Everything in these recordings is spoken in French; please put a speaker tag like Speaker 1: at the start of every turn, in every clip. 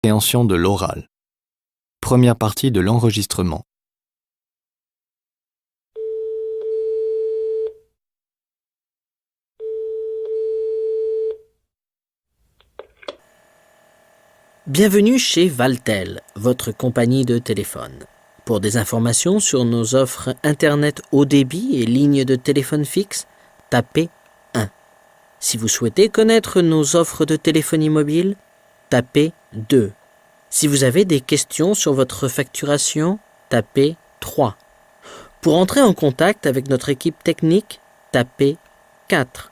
Speaker 1: Compréhension de l'oral. Première partie de l'enregistrement.
Speaker 2: Bienvenue chez Valtel, votre compagnie de téléphone. Pour des informations sur nos offres Internet haut débit et lignes de téléphone fixe, tapez 1. Si vous souhaitez connaître nos offres de téléphonie mobile, tapez 2. Si vous avez des questions sur votre facturation, tapez 3. Pour entrer en contact avec notre équipe technique, tapez 4.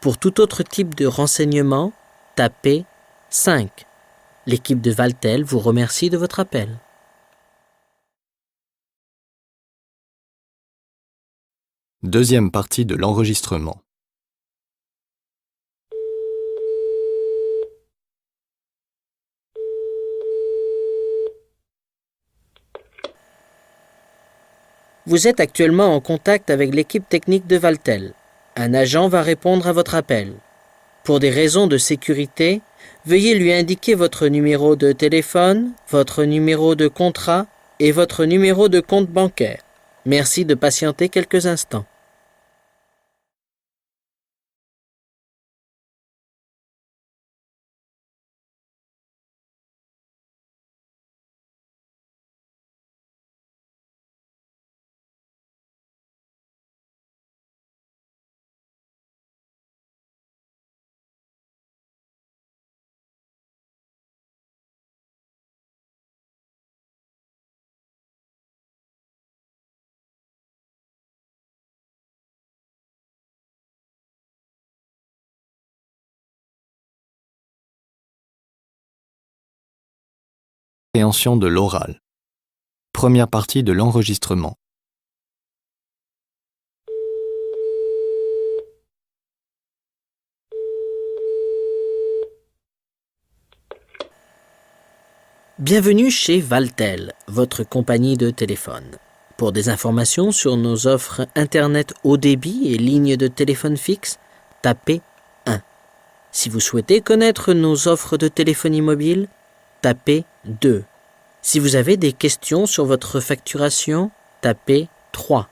Speaker 2: Pour tout autre type de renseignement, tapez 5. L'équipe de Valtel vous remercie de votre appel.
Speaker 1: Deuxième partie de l'enregistrement.
Speaker 2: Vous êtes actuellement en contact avec l'équipe technique de Valtel. Un agent va répondre à votre appel. Pour des raisons de sécurité, veuillez lui indiquer votre numéro de téléphone, votre numéro de contrat et votre numéro de compte bancaire. Merci de patienter quelques instants.
Speaker 1: Compréhension de l'oral. Première partie de l'enregistrement.
Speaker 2: Bienvenue chez Valtel, votre compagnie de téléphone. Pour des informations sur nos offres Internet haut débit et lignes de téléphone fixe, tapez 1. Si vous souhaitez connaître nos offres de téléphonie mobile, tapez 2. Si vous avez des questions sur votre facturation, tapez 3.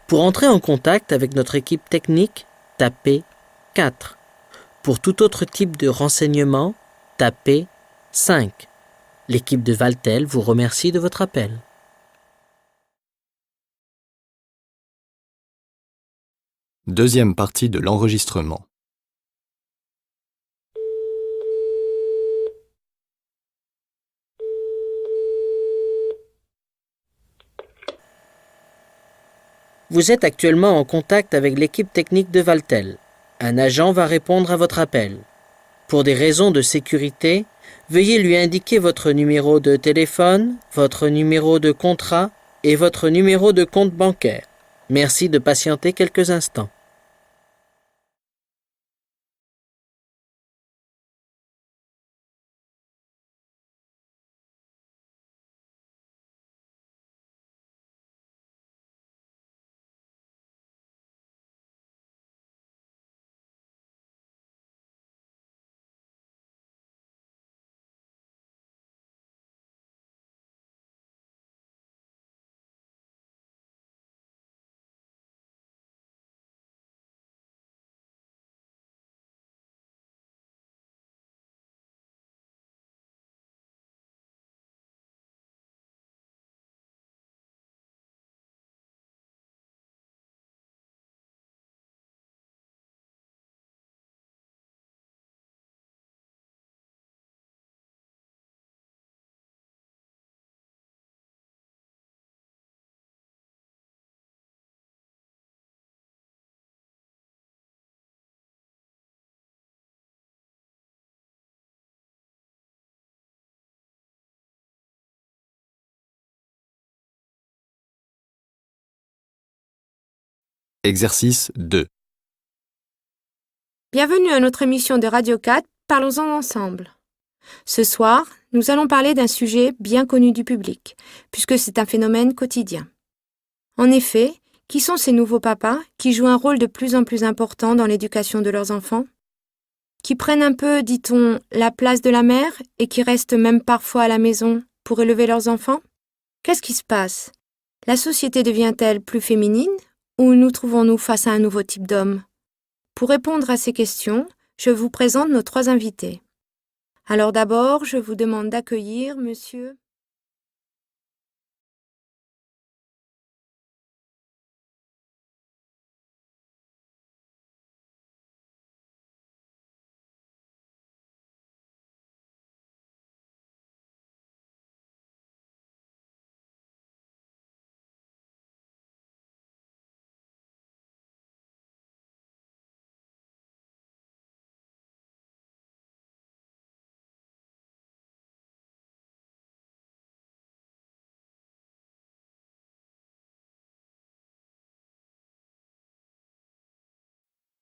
Speaker 2: Pour entrer en contact avec notre équipe technique, tapez 4. Pour tout autre type de renseignement, tapez 5. L'équipe de Valtel vous remercie de votre appel.
Speaker 1: Deuxième partie de l'enregistrement.
Speaker 2: Vous êtes actuellement en contact avec l'équipe technique de Valtel. Un agent va répondre à votre appel. Pour des raisons de sécurité, veuillez lui indiquer votre numéro de téléphone, votre numéro de contrat et votre numéro de compte bancaire. Merci de patienter quelques instants.
Speaker 1: Exercice 2.
Speaker 3: Bienvenue à notre émission de Radio 4, Parlons-en ensemble. Ce soir, nous allons parler d'un sujet bien connu du public, puisque c'est un phénomène quotidien. En effet, qui sont ces nouveaux papas qui jouent un rôle de plus en plus important dans l'éducation de leurs enfants ? qui prennent un peu, dit-on, la place de la mère et qui restent même parfois à la maison pour élever leurs enfants? Qu'est-ce qui se passe? La société devient-elle plus féminine ou nous trouvons-nous face à un nouveau type d'homme? Pour répondre à ces questions, je vous présente nos 3 invités. Alors d'abord, je vous demande d'accueillir monsieur...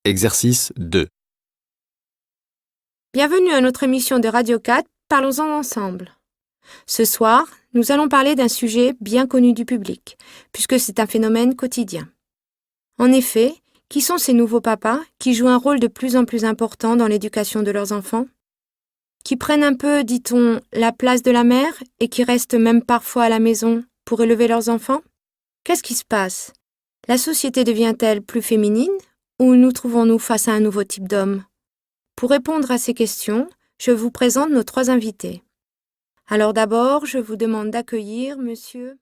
Speaker 1: Exercice 2.
Speaker 3: Bienvenue à notre émission de Radio 4, Parlons-en ensemble. Ce soir, nous allons parler d'un sujet bien connu du public, puisque c'est un phénomène quotidien. En effet, qui sont ces nouveaux papas qui jouent un rôle de plus en plus important dans l'éducation de leurs enfants? Qui prennent un peu, dit-on, la place de la mère et qui restent même parfois à la maison pour élever leurs enfants? Qu'est-ce qui se passe? La société devient-elle plus féminine ou nous trouvons-nous face à un nouveau type d'homme? Pour répondre à ces questions, je vous présente nos 3 invités. Alors d'abord, je vous demande d'accueillir monsieur...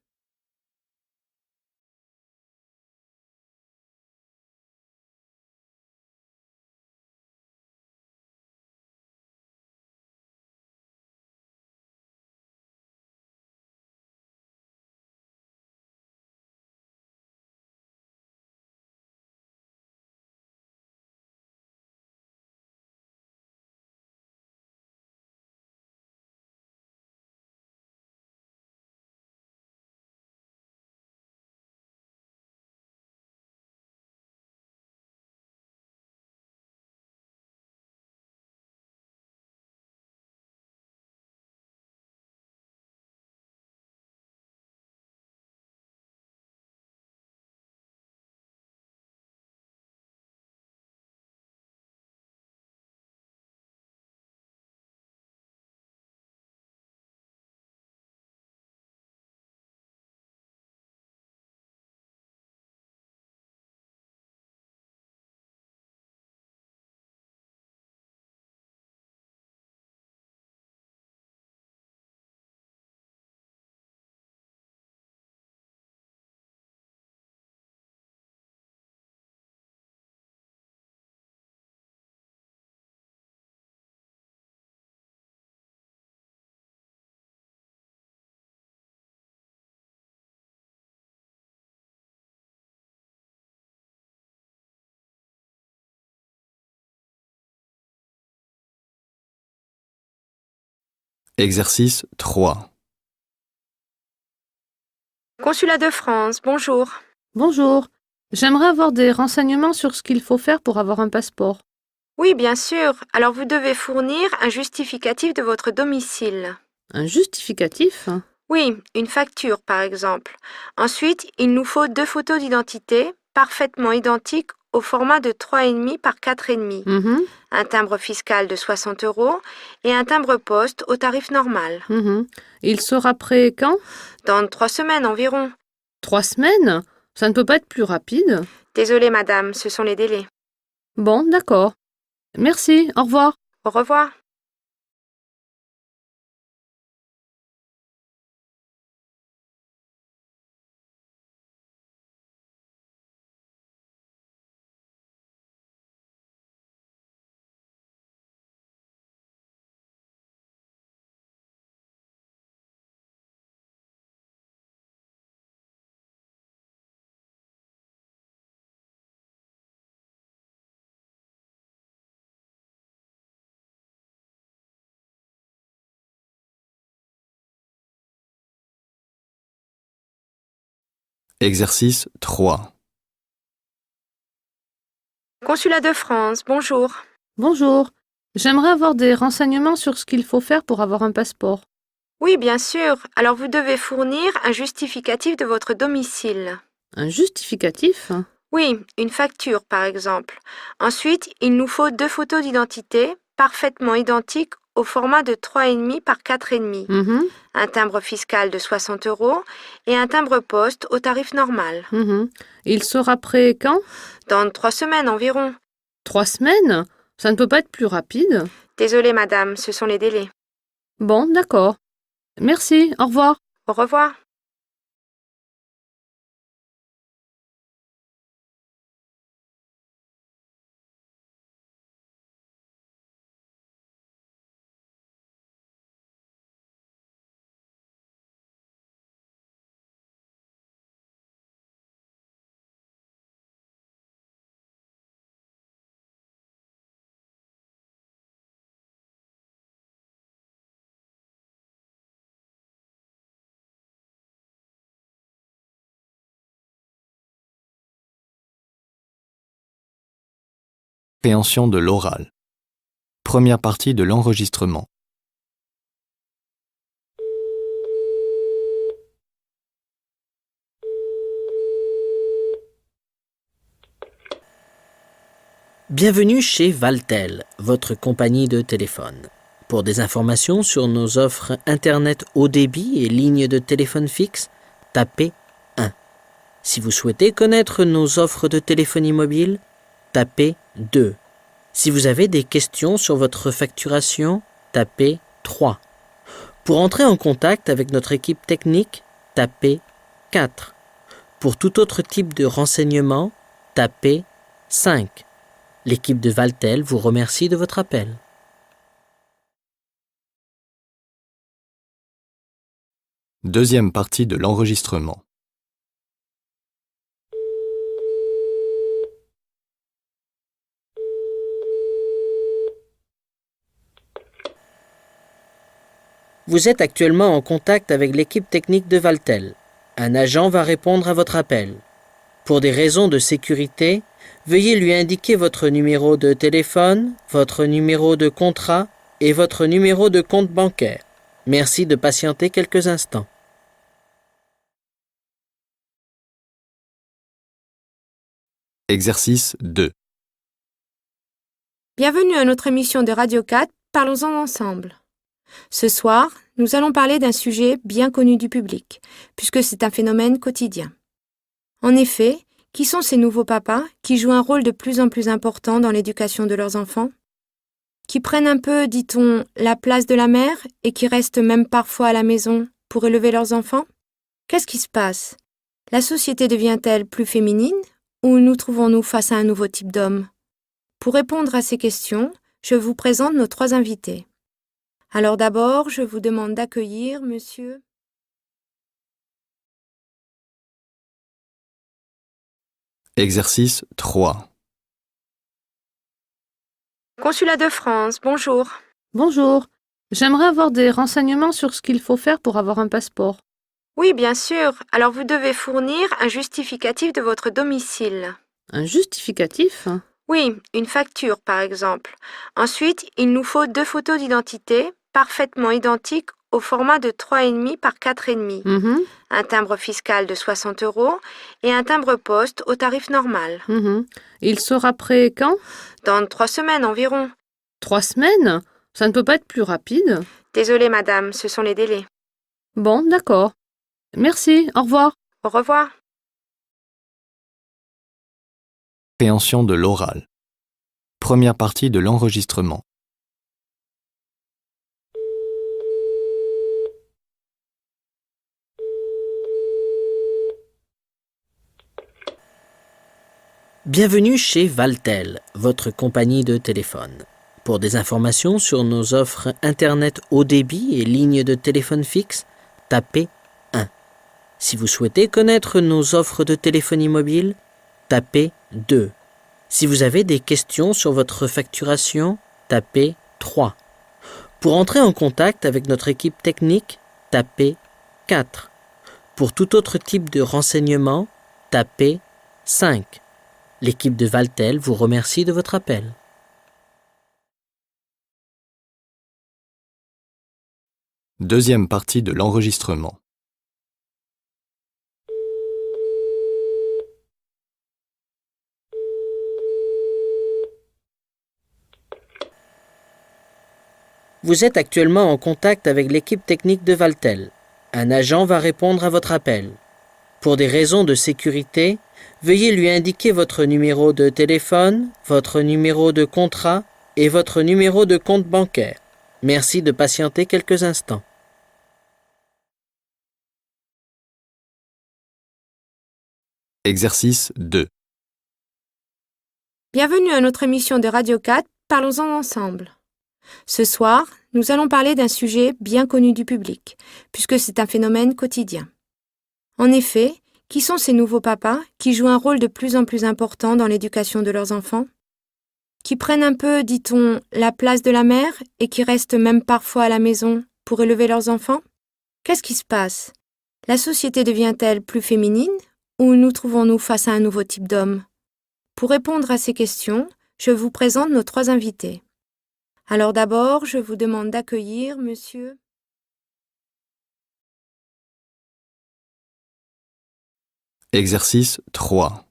Speaker 1: Exercice 3.
Speaker 3: Consulat de France, bonjour.
Speaker 4: Bonjour, j'aimerais avoir des renseignements sur ce qu'il faut faire pour avoir un passeport.
Speaker 3: Oui, bien sûr. Alors vous devez fournir un justificatif de votre domicile.
Speaker 4: Un justificatif?
Speaker 3: Oui, une facture par exemple. Ensuite, il nous faut 2 photos d'identité parfaitement identiques au format de 3,5 par 4,5.
Speaker 4: Mhm,
Speaker 3: Un timbre fiscal de 60 € et un timbre-poste au tarif normal.
Speaker 4: mhm. Il sera prêt quand?
Speaker 3: Dans 3 semaines environ.
Speaker 4: 3 semaines? Ça ne peut pas être plus rapide.
Speaker 3: Désolée madame, ce sont les délais.
Speaker 4: Bon, d'accord. Merci, au revoir.
Speaker 3: Au revoir.
Speaker 1: Exercice 3.
Speaker 3: Consulat de France, bonjour.
Speaker 4: Bonjour, j'aimerais avoir des renseignements sur ce qu'il faut faire pour avoir un passeport.
Speaker 3: Oui, bien sûr. Alors vous devez fournir un justificatif de votre domicile.
Speaker 4: Un justificatif?
Speaker 3: Oui, une facture par exemple. Ensuite, il nous faut 2 photos d'identité parfaitement identique au format de 3,5 par 4,5.
Speaker 4: Mhm,
Speaker 3: Un timbre fiscal de 60 € et un timbre-poste au tarif normal.
Speaker 4: mhm. Il sera prêt quand?
Speaker 3: Dans 3 semaines environ.
Speaker 4: 3 semaines? Ça ne peut pas être plus rapide.
Speaker 3: Désolée, madame, ce sont les délais.
Speaker 4: Bon, d'accord. Merci, au revoir.
Speaker 3: Au revoir.
Speaker 1: Compréhension de l'oral. Première partie de l'enregistrement.
Speaker 2: Bienvenue chez Valtel, votre compagnie de téléphone. Pour des informations sur nos offres Internet haut débit et lignes de téléphone fixe, tapez 1. Si vous souhaitez connaître nos offres de téléphonie mobile, tapez 2. Si vous avez des questions sur votre facturation, tapez 3. Pour entrer en contact avec notre équipe technique, tapez 4. Pour tout autre type de renseignement, tapez 5. L'équipe de Valtel vous remercie de votre appel.
Speaker 1: Deuxième partie de l'enregistrement.
Speaker 2: Vous êtes actuellement en contact avec l'équipe technique de Valtel. Un agent va répondre à votre appel. Pour des raisons de sécurité, veuillez lui indiquer votre numéro de téléphone, votre numéro de contrat et votre numéro de compte bancaire. Merci de patienter quelques instants.
Speaker 1: Exercice 2.
Speaker 3: Bienvenue à notre émission de Radio 4, Parlons-en ensemble. Ce soir, nous allons parler d'un sujet bien connu du public, puisque c'est un phénomène quotidien. En effet, qui sont ces nouveaux papas qui jouent un rôle de plus en plus important dans l'éducation de leurs enfants? Qui prennent un peu, dit-on, la place de la mère et qui restent même parfois à la maison pour élever leurs enfants? Qu'est-ce qui se passe? La société devient-elle plus féminine ou nous trouvons-nous face à un nouveau type d'homme? Pour répondre à ces questions, je vous présente nos 3 invités. Alors d'abord, je vous demande d'accueillir monsieur...
Speaker 1: Exercice 3.
Speaker 3: Consulat de France, bonjour.
Speaker 4: Bonjour. J'aimerais avoir des renseignements sur ce qu'il faut faire pour avoir un passeport.
Speaker 3: Oui, bien sûr. Alors vous devez fournir un justificatif de votre domicile.
Speaker 4: Un justificatif?
Speaker 3: Oui, une facture par exemple. Ensuite, il nous faut 2 photos d'identité parfaitement identiques au format de 3,5 par 4,5.
Speaker 4: Mhm,
Speaker 3: Un timbre fiscal de 60 € et un timbre-poste au tarif normal.
Speaker 4: mhm. Il sera prêt quand?
Speaker 3: Dans 3 semaines environ.
Speaker 4: 3 semaines? Ça ne peut pas être plus rapide.
Speaker 3: Désolée madame, ce sont les délais.
Speaker 4: Bon, d'accord. Merci, au revoir.
Speaker 3: Au revoir.
Speaker 1: Compréhension de l'oral. Première partie de l'enregistrement.
Speaker 2: Bienvenue chez Valtel, votre compagnie de téléphone. Pour des informations sur nos offres Internet haut débit et lignes de téléphone fixe, tapez 1. Si vous souhaitez connaître nos offres de téléphonie mobile, tapez 2. Si vous avez des questions sur votre facturation, tapez 3. Pour entrer en contact avec notre équipe technique, tapez 4. Pour tout autre type de renseignement, tapez 5. L'équipe de Valtel vous remercie de votre appel.
Speaker 1: Deuxième partie de l'enregistrement.
Speaker 2: Vous êtes actuellement en contact avec l'équipe technique de Valtel. Un agent va répondre à votre appel. Pour des raisons de sécurité, veuillez lui indiquer votre numéro de téléphone, votre numéro de contrat et votre numéro de compte bancaire. Merci de patienter quelques instants.
Speaker 1: Exercice 2.
Speaker 3: Bienvenue à notre émission de Radio 4, Parlons-en ensemble. Ce soir, nous allons parler d'un sujet bien connu du public, puisque c'est un phénomène quotidien. En effet, qui sont ces nouveaux papas qui jouent un rôle de plus en plus important dans l'éducation de leurs enfants? Qui prennent un peu, dit-on, la place de la mère et qui restent même parfois à la maison pour élever leurs enfants? Qu'est-ce qui se passe? La société devient-elle plus féminine ou nous trouvons-nous face à un nouveau type d'homme? Pour répondre à ces questions, je vous présente nos 3 invités. Alors d'abord, je vous demande d'accueillir monsieur...
Speaker 1: Exercice 3.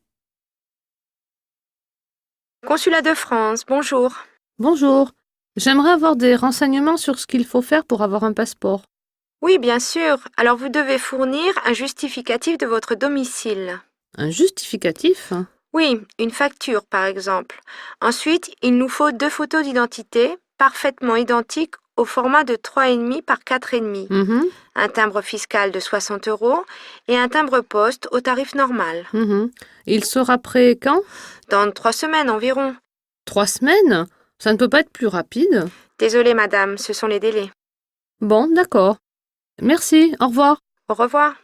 Speaker 3: Consulat de France, bonjour.
Speaker 4: Bonjour. J'aimerais avoir des renseignements sur ce qu'il faut faire pour avoir un passeport.
Speaker 3: Oui, bien sûr. Alors vous devez fournir un justificatif de votre domicile.
Speaker 4: Un justificatif?
Speaker 3: Oui, une facture par exemple. Ensuite, il nous faut 2 photos d'identité parfaitement identiques au format de 3,5 par 4,5.
Speaker 4: Mhm,
Speaker 3: Un timbre fiscal de 60 € et un timbre-poste au tarif normal.
Speaker 4: mhm. Il sera prêt quand?
Speaker 3: Dans 3 semaines environ.
Speaker 4: 3 semaines? Ça ne peut pas être plus rapide.
Speaker 3: Désolée madame, ce sont les délais.
Speaker 4: Bon, d'accord. Merci, au revoir.
Speaker 3: Au revoir.